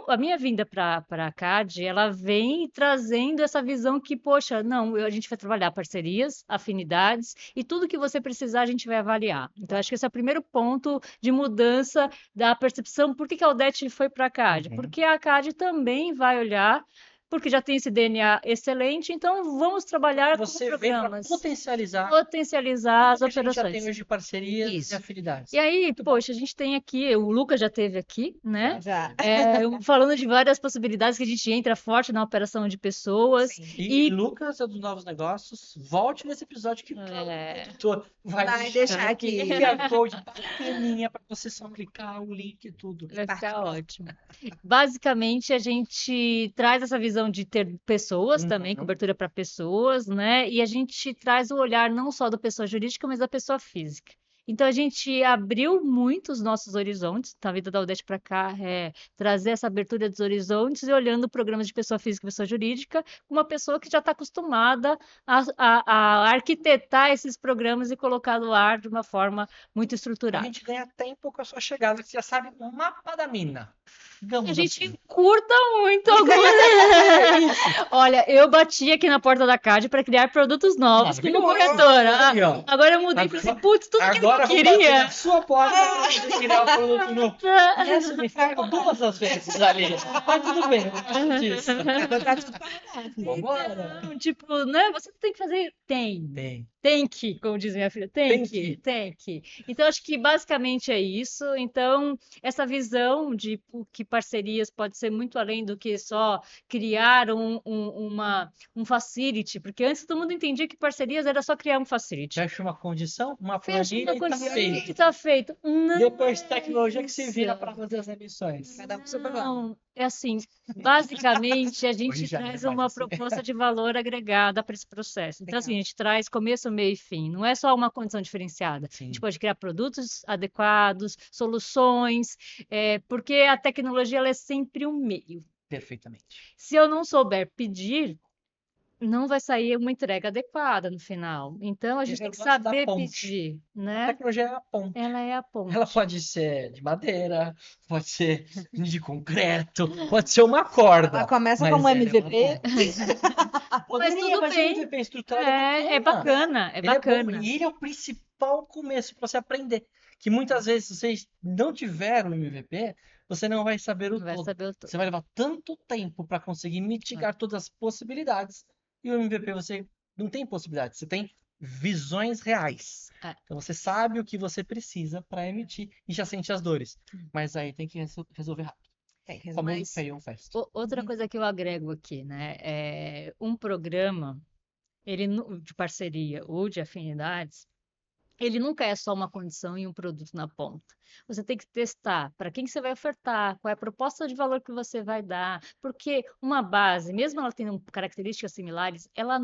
S3: A minha vinda para a CAD, ela vem trazendo essa visão que, poxa, não, a gente vai trabalhar parcerias, afinidades e tudo que você precisar a gente vai avaliar. Então, acho que esse é o primeiro ponto de mudança da percepção. Por que a Odete foi para a CAD?
S2: Uhum.
S3: Porque a CAD também vai olhar, porque já tem esse DNA excelente, então vamos trabalhar com
S2: Você vem para
S3: programas,
S2: potencializar
S3: potencializar as
S2: o que a gente já tem
S3: operações.
S2: hoje de parcerias
S3: Isso.
S2: e afinidades.
S3: E aí, poxa, a gente tem aqui, o Lucas já esteve aqui, né?
S1: Já.
S3: Falando de várias possibilidades que a gente entra forte na operação de pessoas.
S1: Sim.
S2: E
S3: E-
S2: Lucas é dos novos negócios. Volte nesse episódio que o editor
S1: Vai deixar aqui.
S2: QR Code bacaninha para você só clicar o link e tudo.
S3: Vai
S1: Parte
S3: ficar
S1: próxima.
S3: ótimo. Basicamente, a gente traz essa visão de ter pessoas também,
S2: Uhum.
S3: cobertura para pessoas, né? E a gente traz o olhar não só da pessoa jurídica, mas da pessoa física. Então, a gente abriu muito os nossos horizontes, da vida da Odete para cá, trazer essa abertura dos horizontes e olhando programas de pessoa física e pessoa jurídica, uma pessoa que já está acostumada a arquitetar esses programas e colocar no ar de uma forma muito
S2: A
S3: estruturada.
S2: gente ganha tempo com a sua chegada, que você já sabe o mapa da mina. Digamos
S3: A gente
S2: assim.
S3: curta muito algumas. Olha, eu bati aqui na porta da CAD para criar produtos novos como
S2: Maravilhoso.
S3: corretora.
S2: Aí, ó.
S3: Agora eu mudei e falei assim, putz, tudo que
S2: Agora
S3: eu
S2: vou bater
S3: queria.
S2: na sua porta pra você criar o produto novo. Essa me ferro duas vezes ali. Mas tudo bem, eu gosto disso.
S1: Botar tudo pra
S2: Vambora.
S3: Não, tipo, né? Você tem que fazer.
S2: Bem,
S3: Tem que, como diz minha filha, tem que. Então, acho que basicamente é isso. Então, essa visão de que parcerias pode ser muito além do que só criar um facility, porque antes todo mundo entendia que parcerias era só criar um facility.
S2: fecha uma condição, uma
S3: Fecha
S2: planilha
S3: uma
S2: e tá
S3: condição
S2: feito.
S3: e tá feito. Não,
S2: Depois tecnologia que se vira para fazer as emissões.
S1: Cada um com seu problema.
S3: não. é assim, basicamente, a
S2: Hoje
S3: gente
S2: já não é
S3: traz
S2: mais
S3: uma
S2: assim.
S3: proposta de valor agregada para esse processo. Então, assim, a
S1: Legal.
S3: gente traz começo, meio e fim. Não é só uma condição diferenciada. A gente
S2: Sim,
S3: pode criar produtos adequados, soluções, porque a tecnologia ela é sempre um meio.
S2: perfeitamente.
S3: Se eu não souber pedir, não vai sair uma entrega adequada no final. Então, a gente tem
S2: Eu
S3: que
S2: gosto da
S3: saber
S2: ponte.
S3: pedir,
S2: A
S3: né?
S2: tecnologia é a ponte.
S3: Ela é a
S2: Ela
S3: ponte.
S2: pode ser de madeira, pode ser de concreto, pode ser uma
S1: Ela
S2: corda,
S1: começa como
S2: mas ela é uma
S1: MVP.
S2: ponte.
S3: Mas
S2: Poderia,
S3: tudo
S2: mas o
S3: bem.
S2: MVP estruturado é
S3: É
S2: bacana.
S3: bacana, é
S2: Ele é bom
S3: bacana.
S2: e ele é o principal começo para você aprender. Que muitas vezes, se você não tiver o MVP, você não vai saber o
S3: Vai
S2: todo.
S3: saber o todo.
S2: Você vai levar tanto tempo para conseguir mitigar todas as possibilidades. E o MVP você não tem possibilidades, você tem visões reais.
S3: É.
S2: Então você sabe o que você precisa para emitir e já sente as dores. Mas aí tem que resolver rápido.
S1: Tem que
S2: Famoso
S3: Mas
S2: fail fast.
S3: outra
S1: Uhum.
S3: coisa que eu agrego aqui, né? É um programa, de parceria ou de afinidades, ele nunca é só uma condição e um produto na ponta. Você tem que testar para quem que você vai ofertar, qual é a proposta de valor que você vai dar, porque uma base, mesmo ela tendo características similares, ela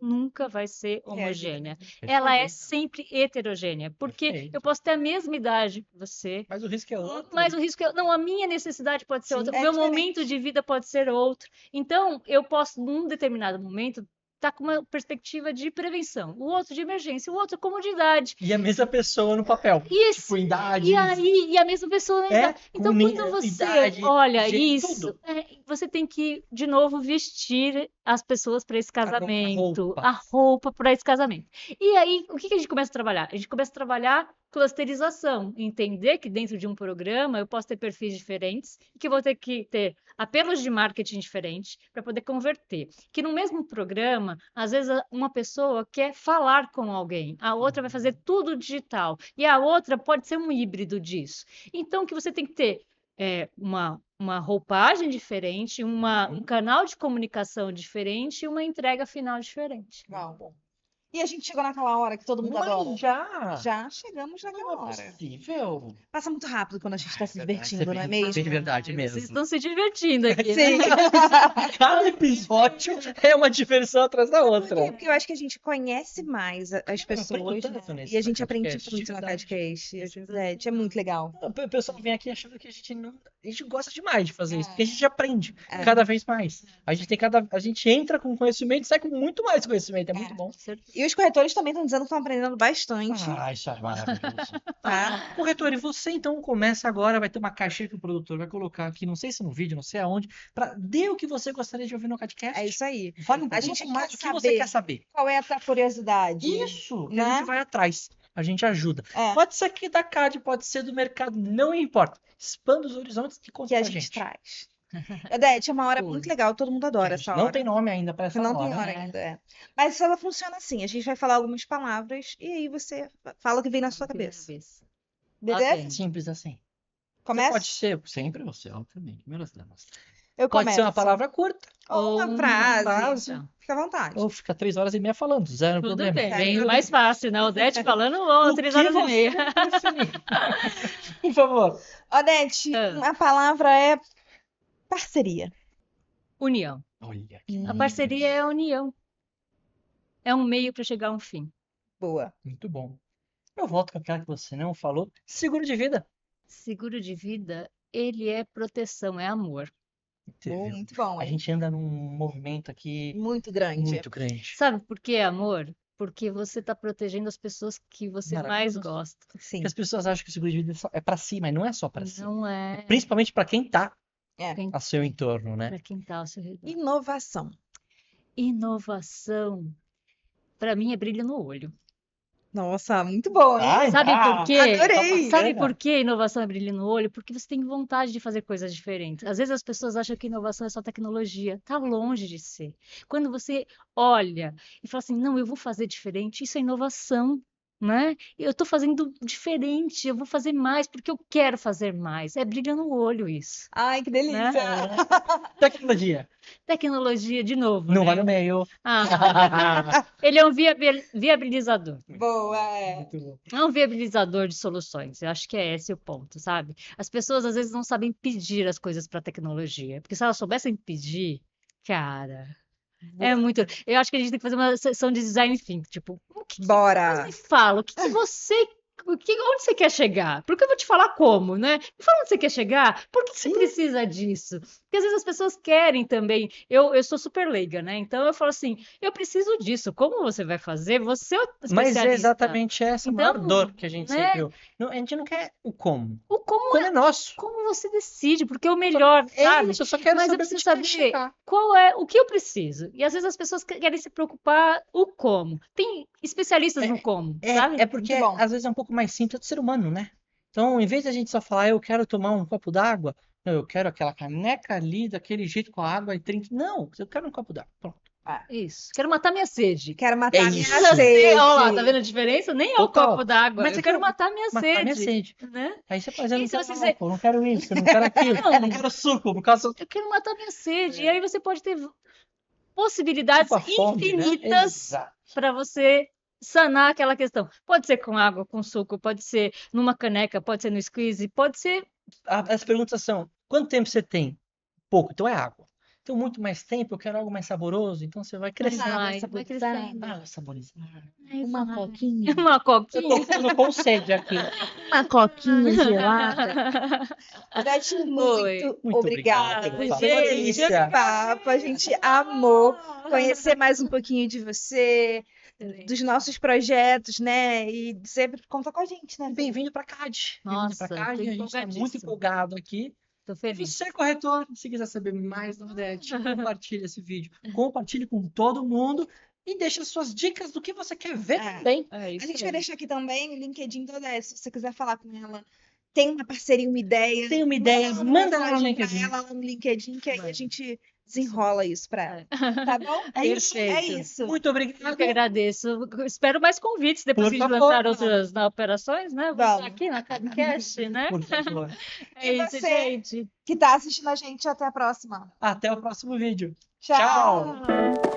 S3: nunca vai ser
S1: Reagir da
S3: homogênea.
S1: mesma
S3: Ela é
S2: Perfeito.
S3: sempre heterogênea, porque eu
S2: Perfeito.
S3: posso ter a mesma idade que você,
S2: Mas o risco é outro.
S3: mas o risco é, não, a minha necessidade pode ser outra, o
S1: É
S3: meu momento
S1: diferente.
S3: de vida pode ser outro. Então, eu posso, num determinado momento, estar com uma perspectiva de prevenção, o outro de emergência, o outro comodidade.
S2: E a mesma pessoa no papel.
S3: E,
S2: Tipo,
S3: esse,
S2: idade.
S3: e a mesma pessoa na idade.
S2: Com
S3: Então, quando você
S2: idade,
S3: olha
S2: tudo.
S3: isso, você tem que, de novo, vestir as pessoas para esse
S2: A
S3: casamento,
S2: roupa.
S3: a roupa para esse casamento. E aí, o que a gente começa a trabalhar? A gente começa a trabalhar clusterização, entender que dentro de um programa eu posso ter perfis diferentes, que eu vou ter que ter apelos de marketing diferentes para poder converter. Que no mesmo programa, às vezes uma pessoa quer falar com alguém, a outra vai fazer tudo digital e a outra pode ser um híbrido disso. Então, que você tem que ter uma roupagem diferente, um canal de comunicação diferente e uma entrega final diferente.
S1: Uau. E a gente chegou naquela hora que todo mundo adora.
S2: Mas já.
S1: Já chegamos
S2: Não
S1: naquela
S2: é
S1: hora.
S2: possível.
S1: Passa muito rápido quando a gente está se
S2: Verdade,
S1: divertindo, não é mesmo?
S2: É verdade
S3: Ai,
S2: mesmo.
S3: vocês estão se divertindo aqui,
S1: Sim.
S3: né?
S2: Cada episódio é uma diversão atrás da
S1: Por
S2: outra.
S1: quê? Porque eu acho que a gente conhece mais as
S2: Eu aprendo
S1: pessoas,
S2: tanto
S1: né?
S2: nesse
S1: E a gente aprende
S2: podcast, de
S1: muito no
S2: verdade.
S1: podcast. É muito legal.
S2: O pessoal vem aqui achando que a gente não. A gente gosta demais de fazer isso,
S1: É.
S2: porque a gente aprende
S1: É.
S2: cada vez mais. A gente entra com conhecimento e sai com muito mais conhecimento. É muito bom.
S1: E os corretores também estão dizendo que estão aprendendo bastante,
S2: Ah, isso é maravilhoso.
S1: tá?
S2: Corretor, e você então começa agora, vai ter uma caixinha que o produtor vai colocar aqui, não sei se no vídeo, não sei aonde, para dê o que você gostaria de ouvir no podcast.
S1: É isso aí.
S2: Fale um
S1: A
S2: pouco
S1: gente
S2: mais
S1: quer
S2: o que você
S1: saber.
S2: quer saber.
S1: Qual é a tua curiosidade?
S2: Isso, que a
S1: né?
S2: gente vai atrás. A gente ajuda.
S1: É.
S2: Pode ser aqui da CAD, pode ser do mercado, não importa. Expanda os horizontes e conta
S1: Que a
S2: pra
S1: gente
S2: gente.
S1: traz. Odete, é uma hora
S3: Oi.
S1: muito legal, todo mundo
S2: Que a
S1: adora
S2: gente
S1: essa
S2: não
S1: hora.
S2: tem nome ainda para essa
S1: Não tem
S2: hora.
S1: hora ainda, é. Mas ela funciona assim, a gente vai falar algumas palavras e aí você fala o que vem na sua cabeça. Beleza?
S3: Ok.
S2: Simples assim.
S1: Começa?
S2: Pode ser, sempre você, obviamente. Primeiras damas.
S1: Eu
S2: Pode
S1: começo.
S2: ser uma palavra curta,
S1: Ou uma
S3: Ou
S1: frase.
S3: Então,
S1: Fica à vontade.
S2: ou fica 3 horas e meia falando, zero
S3: tudo
S2: problema.
S3: bem,
S1: Tá,
S3: bem
S1: tudo
S3: mais fácil, né? Odete falando ou
S2: O
S3: 3
S2: que
S3: horas e
S2: você
S3: meia.
S2: preferir. Por favor.
S1: Odete,
S3: Ah.
S1: a palavra é parceria.
S3: União.
S2: Olha que
S3: A parceria é a união. É um meio para chegar a um fim.
S1: Boa.
S2: muito bom. Eu volto com aquela que você não falou. Seguro de vida.
S3: Seguro de vida, ele é proteção, é amor.
S1: Boa, muito bom,
S2: A
S1: hein?
S2: gente anda num movimento aqui
S1: Muito grande.
S2: muito grande.
S3: Sabe por que é amor? Porque você está protegendo as pessoas que você mais
S2: Maravilhoso.
S3: gosta.
S1: Sim.
S2: Porque as pessoas acham que o seguro de vida é para si, mas não é só para si.
S3: Não é
S2: Principalmente para quem tá
S3: quem-
S2: ao seu entorno, né?
S3: para quem está ao seu redor.
S1: Inovação.
S3: Inovação, para mim, é brilho no olho.
S1: Nossa, muito bom, hein?
S2: Ai,
S3: Sabe por quê?
S1: Adorei.
S3: Sabe por que inovação é brilho no olho? Porque você tem vontade de fazer coisas diferentes. Às vezes as pessoas acham que inovação é só tecnologia. Tá longe de ser. Quando você olha e fala assim, não, eu vou fazer diferente, isso é inovação, né? Eu tô fazendo diferente, eu vou fazer mais porque eu quero fazer mais. É brilha no olho isso,
S1: Ai, que
S3: né?
S1: delícia.
S2: Tecnologia.
S3: Tecnologia, de novo,
S2: Não vai
S3: né?
S2: no meio.
S3: Ah, ele é um viabilizador.
S1: Boa, é.
S2: Muito bom.
S3: É um viabilizador de soluções. Eu acho que é esse o ponto, sabe? As pessoas às vezes não sabem pedir as coisas para a tecnologia, porque se elas soubessem pedir, cara, é muito. Eu acho que a gente tem que fazer uma sessão de design thinking, tipo, mas
S1: Bora.
S3: me fala, onde você quer chegar? Porque eu vou te falar como, né? Me fala onde você quer chegar, por que você precisa disso? Porque às vezes as pessoas querem também. Eu sou super leiga, né? Então eu falo assim, eu preciso disso. Como você vai fazer? Você é o
S2: Mas é
S3: especialista.
S2: exatamente essa a maior
S3: Então,
S2: dor que a gente
S3: né?
S2: sempre ouve. A gente não quer o como.
S3: O
S2: O como é nosso.
S3: como você decide, porque é o melhor, sabe?
S2: isso, eu só quero
S3: Mas eu
S2: saber
S3: preciso
S2: onde quer
S3: saber
S2: chegar.
S3: o que eu preciso. E às vezes as pessoas querem se preocupar o como. Tem especialistas no como, sabe?
S2: É porque
S1: Muito bom.
S2: às vezes é um pouco mais simples do ser humano, né? Então, em vez de a gente só falar, eu quero tomar um copo d'água, não, eu quero aquela caneca ali, daquele jeito com a água e trinta. Não, eu quero um copo d'água. Pronto.
S3: Isso. Quero matar minha sede.
S1: Quero matar minha
S2: isso.
S1: sede.
S3: Olha lá, tá vendo a diferença? Nem é o
S2: Total.
S3: copo d'água.
S2: Mas
S3: Eu
S2: é
S3: quero
S2: que
S3: matar minha
S2: matar minha
S3: sede.
S2: sede.
S3: Né?
S2: Aí você faz, eu não
S3: E se
S2: quero
S3: você dizer,
S2: álcool, não quero isso, eu não quero aquilo, eu não quero suco, por causa
S3: eu quero matar minha sede. E aí você pode ter possibilidades
S2: tipo a fome, né?
S3: infinitas
S2: Exato.
S3: para você sanar aquela questão. Pode ser com água, com suco, pode ser numa caneca, pode ser no squeeze, pode ser.
S2: As perguntas são: quanto tempo você tem? Pouco, então é água. Então, muito mais tempo, eu quero algo mais saboroso. Então, você vai crescendo.
S3: Vai crescendo.
S2: Água saborizada.
S1: Uma coquinha.
S3: Uma
S2: Eu
S3: coquinha.
S2: tô com sede aqui.
S1: Uma coquinha gelada. Beth,
S3: Oi.
S1: muito obrigada
S2: obrigado.
S1: por
S2: Papo
S1: esse
S2: delícia.
S1: papo. A gente amou conhecer mais um pouquinho de você, dos nossos projetos, né? E sempre conta com a gente, né?
S2: Bem-vindo para CAD. Bem-vindo para
S3: Nossa,
S2: CAD.
S3: tô
S2: A gente está muito
S3: empolgadíssima.
S2: empolgado aqui.
S3: Tô
S2: E
S3: feliz.
S2: você, corretor, se quiser saber mais da Odete, compartilhe esse vídeo. Compartilhe com todo mundo e deixe as suas dicas do que você quer ver
S1: É.
S2: também.
S3: É
S1: A
S3: isso
S1: gente vai
S3: aí.
S1: deixar aqui também o LinkedIn da Odete, se você quiser falar com ela. Tem uma parceria, uma ideia.
S2: Tem uma ideia,
S1: uma
S2: manda lá no
S1: mensagem pra
S2: LinkedIn.
S1: ela lá no LinkedIn, que aí a
S2: Manda.
S1: gente desenrola isso pra ela. Tá bom?
S2: É isso.
S1: É
S3: Perfeito.
S1: isso.
S2: Muito obrigado.
S3: Eu que agradeço. Espero mais convites depois
S2: Por
S3: que a gente
S2: favor.
S3: lançar outras operações, né? Vou
S1: Vamos.
S3: estar aqui na Cabcast, né?
S2: Por favor.
S3: É
S1: E
S3: isso,
S1: você?
S3: gente.
S1: Que tá assistindo a gente, até a próxima.
S2: Até o próximo vídeo.
S1: Tchau.
S2: Tchau.
S3: Tchau.